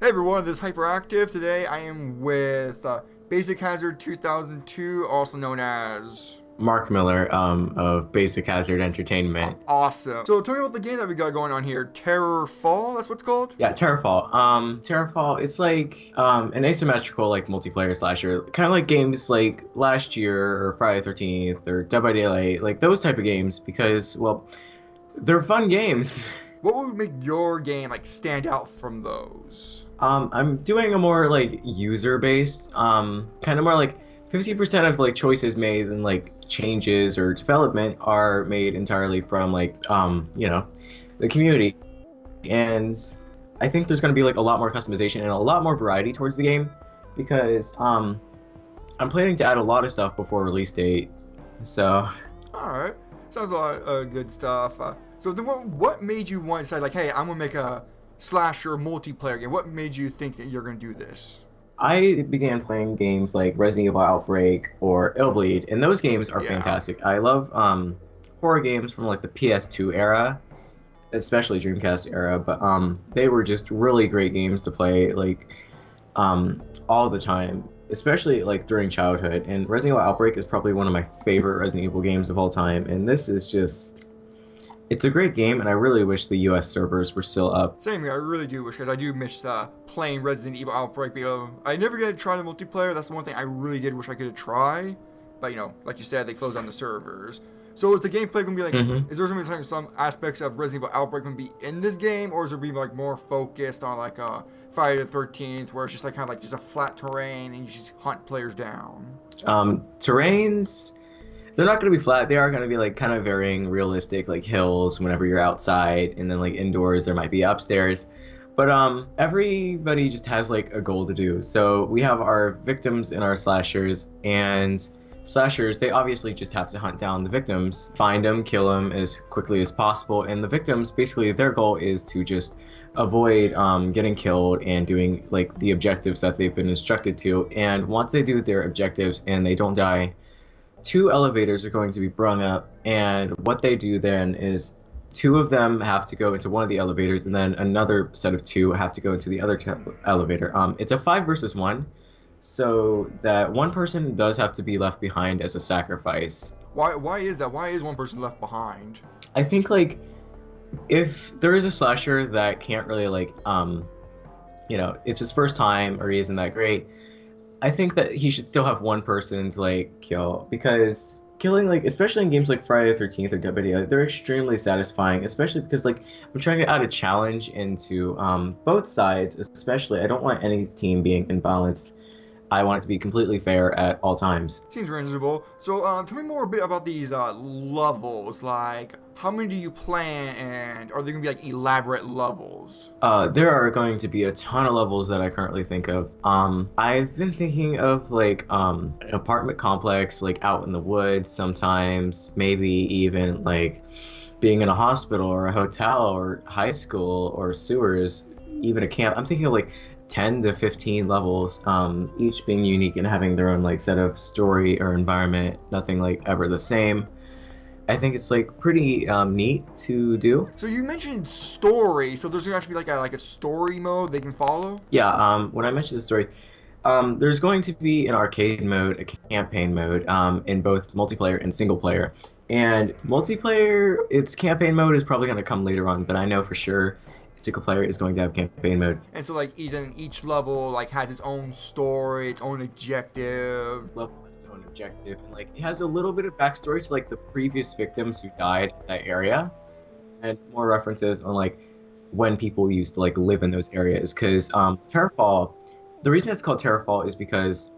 Hey everyone, this is Hyperactive. Today I am with Basic Hazard 2002, also known as... Mark Miller of Basic Hazard Entertainment. Awesome. So tell me about the game that we got going on here. Terror Fall, that's what it's called? Yeah, Terrafall. Terrafall, it's like an asymmetrical like multiplayer slasher, kind of like games like last year or Friday the 13th or Dead by Daylight, like those type of games because, well, they're fun games. What would make your game like stand out from those? I'm doing a more like user-based, kind of more like 50% of like choices made and like changes or development are made entirely from like the community. And I think there's going to be like a lot more customization and a lot more variety towards the game because I'm planning to add a lot of stuff before release date. So Alright, sounds a lot of good stuff. So then what made you want to say like, hey, I'm gonna make a slasher multiplayer game? What made you think that you're gonna do this? I began playing games like Resident Evil Outbreak or Illbleed, and those games are fantastic. I love horror games from like the PS2 era, especially Dreamcast era, but they were just really great games to play like all the time, especially like during childhood. And Resident Evil Outbreak is probably one of my favorite Resident Evil games of all time, and this is just... It's a great game, and I really wish the US servers were still up. Same here, I really do wish, because I do miss playing Resident Evil Outbreak. Because I never get to try the multiplayer. That's the one thing I really did wish I could try. But, you know, like you said, they closed down the servers. So is the gameplay going to be like, is there going to be some aspects of Resident Evil Outbreak going to be in this game? Or is it going to be like more focused on like Friday the 13th, where it's just like kind of like just a flat terrain and you just hunt players down? Terrains... They're not going to be flat. They are going to be like kind of varying, realistic, like hills whenever you're outside, and then like indoors there might be upstairs. But everybody just has like a goal to do. So we have our victims and our slashers, and slashers, they obviously just have to hunt down the victims, find them, kill them as quickly as possible. And the victims, basically their goal is to just avoid getting killed and doing like the objectives that they've been instructed to. And once they do their objectives and they don't die, 2 elevators are going to be brung up, and what they do then is 2 of them have to go into one of the elevators, and then another set of 2 have to go into the other elevator. It's a 5 versus 1, so that one person does have to be left behind as a sacrifice. Why is that? Why is one person left behind? I think like if there is a slasher that can't really like it's his first time or he isn't that great, I think that he should still have one person to like kill, because killing, like, especially in games like Friday the 13th or Dead by Daylight, they're extremely satisfying, especially because like I'm trying to add a challenge into both sides. Especially, I don't want any team being imbalanced. I want it to be completely fair at all times. Seems reasonable. So tell me more a bit about these levels. Like, how many do you plan, and are they going to be like elaborate levels? There are going to be a ton of levels that I currently think of. I've been thinking of like an apartment complex, like out in the woods sometimes, maybe even like being in a hospital or a hotel or high school or sewers, even a camp. I'm thinking of like 10 to 15 levels, each being unique and having their own like set of story or environment, nothing like ever the same. I think it's like pretty neat to do. So you mentioned story, so there's gonna actually be like a story mode they can follow? Yeah, when I mentioned the story, there's going to be an arcade mode, a campaign mode, in both multiplayer and single player. And multiplayer, its campaign mode is probably going to come later on, but I know for sure single player is going to have campaign mode. And so like each level like has its own story, its own objective. Level has its own objective, and like it has a little bit of backstory to like the previous victims who died in that area, and more references on like when people used to like live in those areas. Because Terrafall, the reason it's called Terrafall is because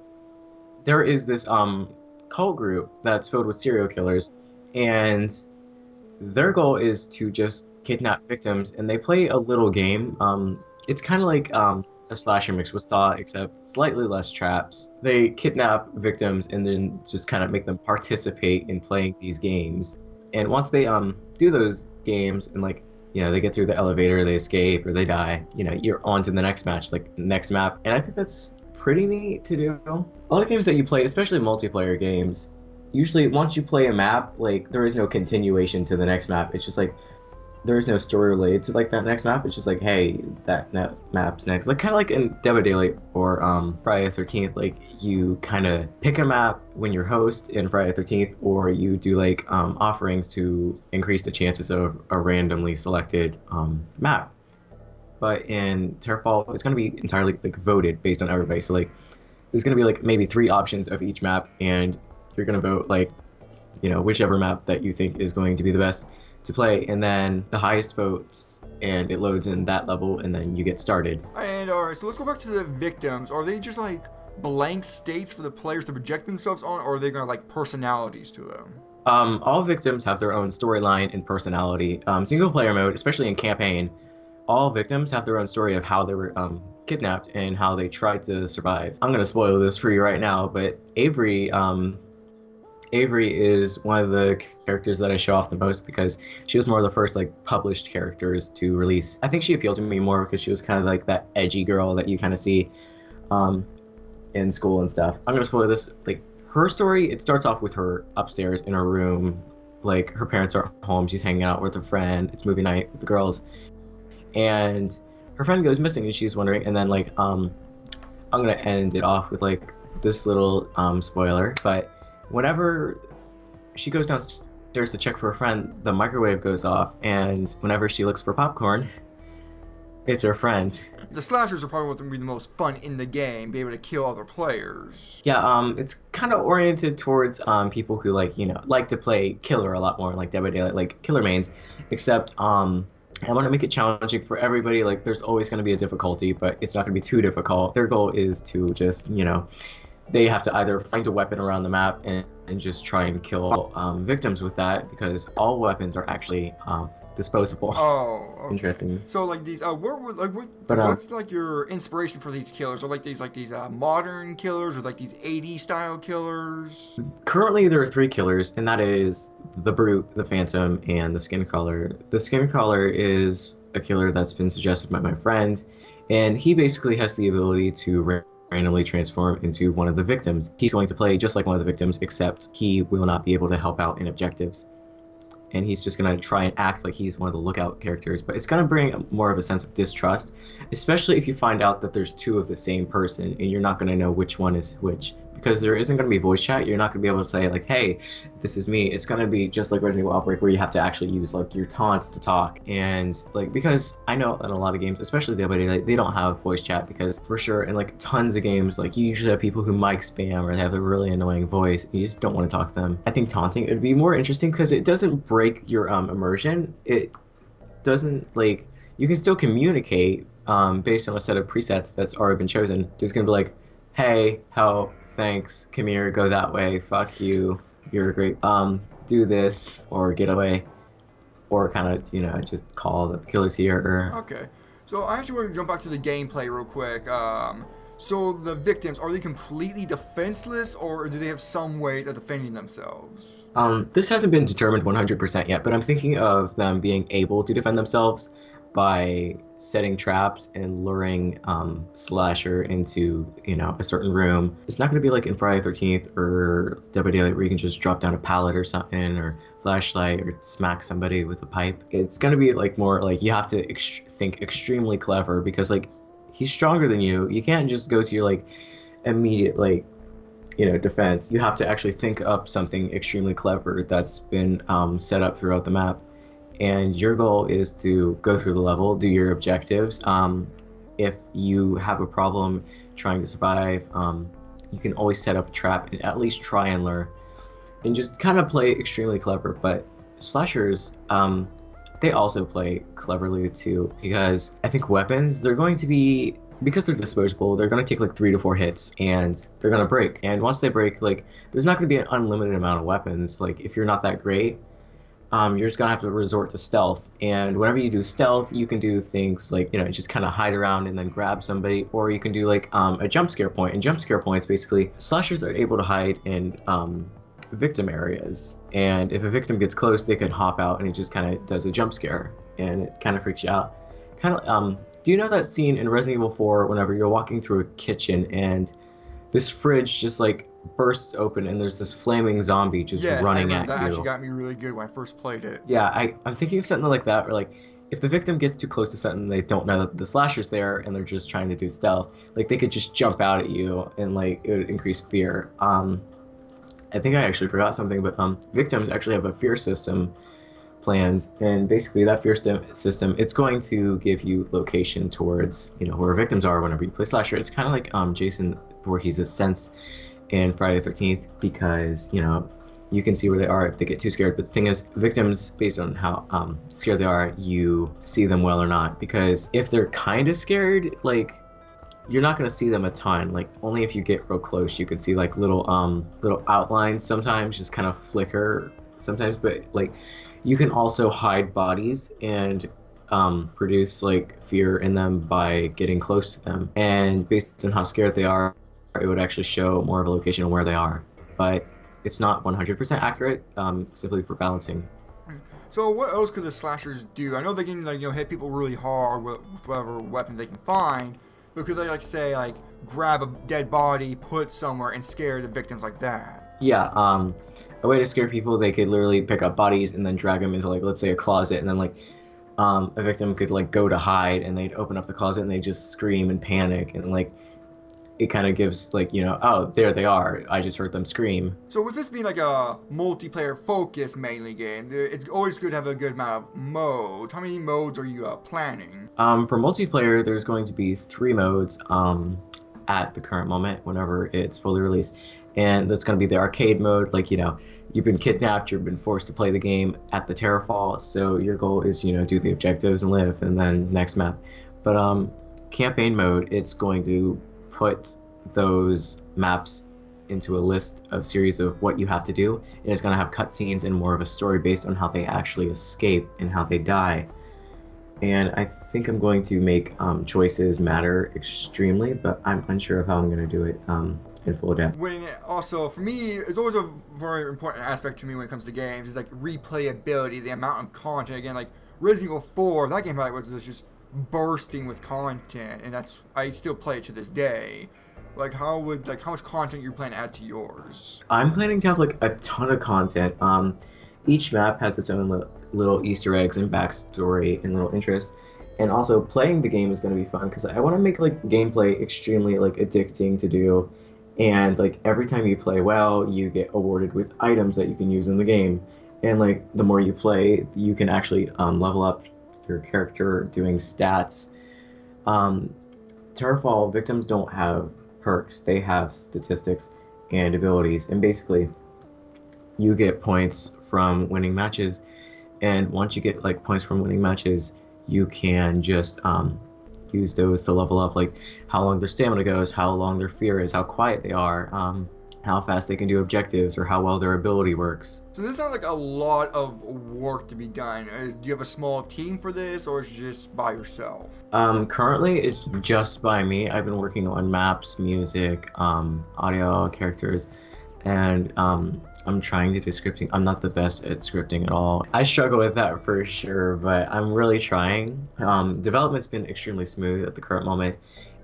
there is this cult group that's filled with serial killers, and their goal is to just kidnap victims, and they play a little game. It's kind of like a slasher mixed with Saw, except slightly less traps. They kidnap victims and then just kind of make them participate in playing these games. And once they do those games and like, you know, they get through the elevator, they escape or they die, you know, you're on to the next match, like next map. And I think that's pretty neat to do. A lot of games that you play, especially multiplayer games, usually once you play a map, like there is no continuation to the next map. It's just like there is no story related to like that next map. It's just like, hey, map's next. Like kind of like in Dead by Daylight or Friday the 13th. Like you kind of pick a map when you're host in Friday the 13th, or you do like offerings to increase the chances of a randomly selected map. But in Terrafall, it's going to be entirely like voted based on everybody. So like there's going to be like maybe 3 options of each map, and you're going to vote like, you know, whichever map that you think is going to be the best to play, and then the highest votes, and it loads in that level, and then you get started. And alright, so let's go back to the victims. Are they just like blank states for the players to project themselves on, or are they gonna like personalities to them? All victims have their own storyline and personality. Single player mode, especially in campaign, all victims have their own story of how they were kidnapped and how they tried to survive. I'm gonna spoil this for you right now, but Avery is one of the characters that I show off the most because she was more of the first like published characters to release. I think she appealed to me more because she was kind of like that edgy girl that you kind of see in school and stuff. I'm gonna spoil this. Like her story, it starts off with her upstairs in her room. Like her parents are home, she's hanging out with a friend. It's movie night with the girls, and her friend goes missing, and she's wondering. And then like I'm gonna end it off with like this little spoiler, but whenever she goes downstairs to check for her friend, the microwave goes off, and whenever she looks for popcorn, it's her friend. The slashers are probably what would be the most fun in the game, be able to kill other players. Yeah, it's kind of oriented towards people who like, you know, like to play killer a lot more, like Dead by Daylight, like killer mains, except I want to make it challenging for everybody. Like there's always going to be a difficulty, but it's not going to be too difficult. Their goal is to just, you know, they have to either find a weapon around the map and just try and kill victims with that, because all weapons are actually disposable. Oh, okay. Interesting. So like these, But, what's like your inspiration for these killers? Are like these modern killers, or like these 80s style killers? Currently, there are 3 killers, and that is the Brute, the Phantom, and the Skincaller. The Skincaller is a killer that's been suggested by my friend, and he basically has the ability to randomly transform into one of the victims. He's going to play just like one of the victims, except he will not be able to help out in objectives. And he's just going to try and act like he's one of the lookout characters, but it's going to bring more of a sense of distrust, especially if you find out that there's 2 of the same person and you're not going to know which one is which. Because there isn't going to be voice chat, you're not going to be able to say like, hey, this is me. It's going to be just like Resident Evil Outbreak, where you have to actually use like your taunts to talk. And like, because I know in a lot of games, especially Dead by Daylight, they don't have voice chat, because for sure in like tons of games, like you usually have people who mic spam or they have a really annoying voice. You just don't want to talk to them. I think taunting would be more interesting because it doesn't break your immersion. It doesn't, like, you can still communicate based on a set of presets that's already been chosen. There's going to be like, hey, help, thanks, come here, go that way, fuck you, you're great, do this, or get away, or kind of, you know, just call that the killer's here, or... Okay, so I actually want to jump back to the gameplay real quick. So the victims, are they completely defenseless, or do they have some way of defending themselves? This hasn't been determined 100% yet, but I'm thinking of them being able to defend themselves by setting traps and luring Slasher into, you know, a certain room. It's not going to be like in Friday the 13th or Dead by Daylight where you can just drop down a pallet or something, or flashlight, or smack somebody with a pipe. It's going to be like more like you have to think extremely clever, because like he's stronger than you. You can't just go to your like immediate like, you know, defense. You have to actually think up something extremely clever that's been set up throughout the map. And your goal is to go through the level, do your objectives. If you have a problem trying to survive, you can always set up a trap and at least try and lure. And just kind of play extremely clever. But slashers, they also play cleverly too, because I think weapons, they're going to be, because they're disposable, they're going to take like 3 to 4 hits and they're going to break. And once they break, like, there's not going to be an unlimited amount of weapons. Like, if you're not that great, you're just gonna have to resort to stealth. And whenever you do stealth, you can do things like, you know, just kind of hide around and then grab somebody, or you can do like a jump scare point. And jump scare points, basically, slashers are able to hide in victim areas, and if a victim gets close, they can hop out and it just kind of does a jump scare, and it kind of freaks you out. Kind of, do you know that scene in Resident Evil 4 whenever you're walking through a kitchen and this fridge just like bursts open and there's this flaming zombie just Yes, I running remember at that actually you. got me really good when I first played it. Yeah, I'm thinking of something like that, or like if the victim gets too close to something, they don't know that the slasher's there and they're just trying to do stealth. Like they could just jump out at you and like it would increase fear. I think I actually forgot something, but victims actually have a fear system planned, and basically that fear system, it's going to give you location towards where victims are whenever you play slasher. It's kind of like Jason Voorhees' sense in Friday the 13th, because you can see where they are if they get too scared. But the thing is, victims, based on how scared they are, you see them well or not. Because if they're kind of scared, like you're not going to see them a ton. Like only if you get real close, you can see like little outlines sometimes, just kind of flicker sometimes. But like you can also hide bodies and produce like fear in them by getting close to them. And based on how scared they are, it would actually show more of a location of where they are. But it's not 100% accurate, simply for balancing. So what else could the slashers do? I know they can hit people really hard with whatever weapon they can find, but could they say grab a dead body, put somewhere, and scare the victims like that? Yeah, a way to scare people, they could literally pick up bodies and then drag them into let's say a closet, and then a victim could go to hide, and they'd open up the closet and they just scream and panic, and it kind of gives oh, there they are, I just heard them scream. So with this being a multiplayer focused mainly game, it's always good to have a good amount of modes. How many modes are you planning? For multiplayer, there's going to be 3 modes at the current moment whenever it's fully released. And that's going to be the arcade mode, you've been kidnapped, you've been forced to play the game at the Terrafall, so your goal is do the objectives and live, and then next map. But campaign mode, it's going to put those maps into a list of series of what you have to do, and it's going to have cutscenes and more of a story based on how they actually escape and how they die. And I think I'm going to make choices matter extremely, but I'm unsure of how I'm going to do it in full depth. Also, for me, it's always a very important aspect to me when it comes to games, is replayability, the amount of content. Again, Resident Evil 4, that game was just bursting with content, and I still play it to this day. How much content you plan to add to yours? I'm planning to have a ton of content. Each map has its own little Easter eggs and backstory and little interests, and also playing the game is going to be fun because I want to make gameplay extremely addicting to do, and every time you play well, you get awarded with items that you can use in the game, and the more you play, you can actually level up your character doing stats. Terrafall victims don't have perks, they have statistics and abilities, and basically you get points from winning matches, and once you get points from winning matches, you can just use those to level up how long their stamina goes, how long their fear is, how quiet they are, how fast they can do objectives, or how well their ability works. So this sounds like a lot of work to be done. Do you have a small team for this, or is it just by yourself? Currently, it's just by me. I've been working on maps, music, audio, characters, and I'm trying to do scripting. I'm not the best at scripting at all. I struggle with that for sure, but I'm really trying. Development's been extremely smooth at the current moment,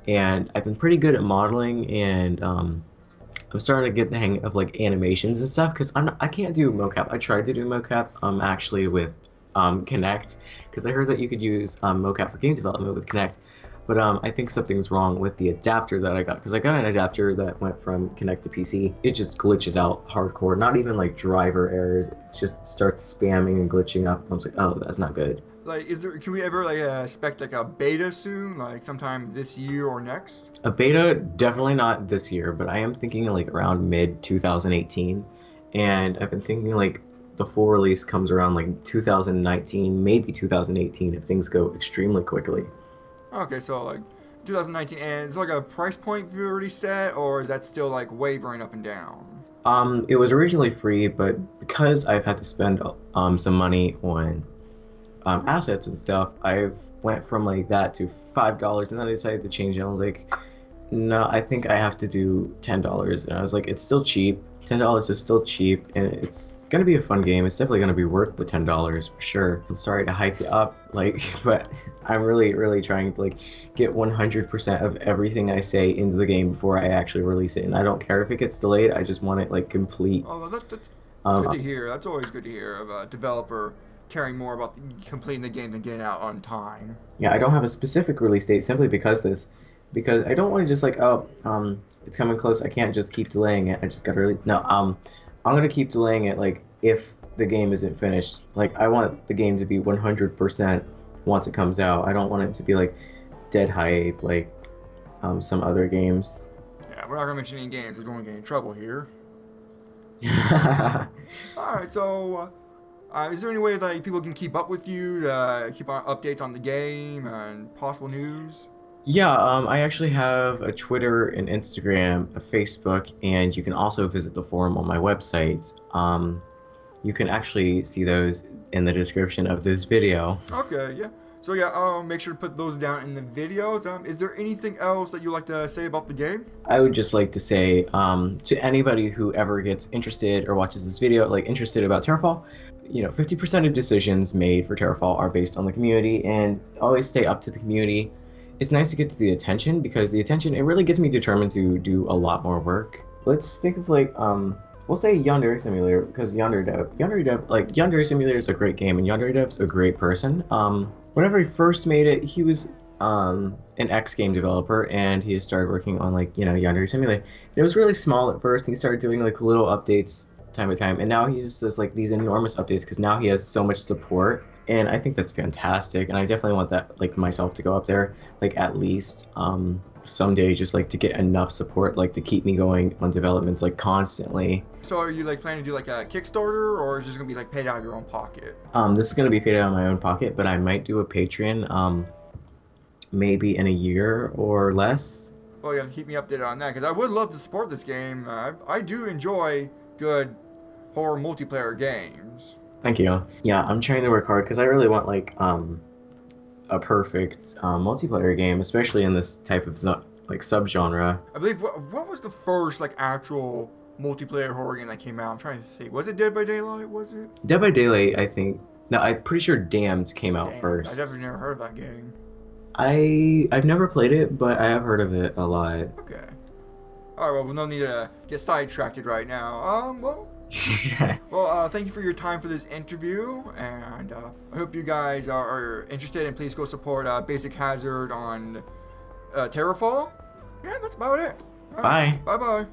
and I've been pretty good at modeling, and I'm starting to get the hang of animations and stuff, because I can't do mocap. I tried to do mocap actually with Kinect, because I heard that you could use mocap for game development with Kinect, but I think something's wrong with the adapter that I got, because I got an adapter that went from Kinect to PC. It just glitches out hardcore, not even driver errors, it just starts spamming and glitching up. I was oh, that's not good. Can we ever expect a beta soon, sometime this year or next? A beta, definitely not this year, but I am thinking around mid 2018, and I've been thinking the full release comes around 2019, maybe 2018 if things go extremely quickly. Okay, so 2019, and is there a price point you already set, or is that still wavering up and down? It was originally free, but because I've had to spend some money on assets and stuff, I've went from that to $5, and then I decided to change it. I was no, I think I have to do $10, and I was it's still cheap, $10 is still cheap, and it's gonna be a fun game. It's definitely gonna be worth the $10 for sure. I'm sorry to hype you up, like, but I'm really trying to like get 100% of everything I say into the game before I actually release it. And I don't care if it gets delayed. I just want it like complete. Oh, well, that's good to hear. That's always good to hear of a developer caring more about completing the game than getting out on time. Yeah, I don't have a specific release date simply because I don't want to just like, oh, it's coming close. I can't just keep delaying it. I just gotta really no. I'm gonna keep delaying it. Like if the game isn't finished, like I want the game to be 100% once it comes out. I don't want it to be like dead hype like some other games. Yeah, we're not gonna mention any games. We don't want to get in trouble here. All right, so is there any way that people can keep up with you, keep on updates on the game and possible news? Yeah, I actually have a Twitter, an Instagram, a Facebook, and you can also visit the forum on my website. You can actually see those in the description of this video. Okay, yeah. So yeah, I'll make sure to put those down in the videos. Is there anything else that you'd like to say about the game? I would just like to say to anybody who ever gets interested or watches this video, like interested about Terrafall, 50% of decisions made for Terrafall are based on the community, and always stay up to the community. It's nice to get the attention because the attention, it really gets me determined to do a lot more work. Let's think of like, we'll say Yandere Simulator because Yandere Simulator is a great game and Yandere Dev's a great person. Whenever he first made it, he was an X-game developer and he started working on like, Yandere Simulator. It was really small at first. He started doing like little updates time to time, and now he just does like these enormous updates because now he has so much support. And I think that's fantastic, and I definitely want that, like, myself to go up there, like, at least someday, just, like, to get enough support, like, to keep me going on developments, like, constantly. So are you, like, planning to do, like, a Kickstarter, or is it just going to be, like, paid out of your own pocket? This is going to be paid out of my own pocket, but I might do a Patreon, maybe in a year or less. Well, you have to keep me updated on that, because I would love to support this game. I do enjoy good horror multiplayer games. Thank you. Yeah, I'm trying to work hard because I really want like a perfect multiplayer game, especially in this type of subgenre. I believe what was the first like actual multiplayer horror game that came out? I'm trying to think. Was it Dead by Daylight? Was it? Dead by Daylight, I think. No, I'm pretty sure Damned came out first. I've never heard of that game. I've never played it, but I have heard of it a lot. Okay. All right. Well, no need to get sidetracked right now. Well, thank you for your time for this interview, and I hope you guys are interested, and please go support Basic Hazard on Terrafall. Yeah, that's about it. Bye. Bye-bye.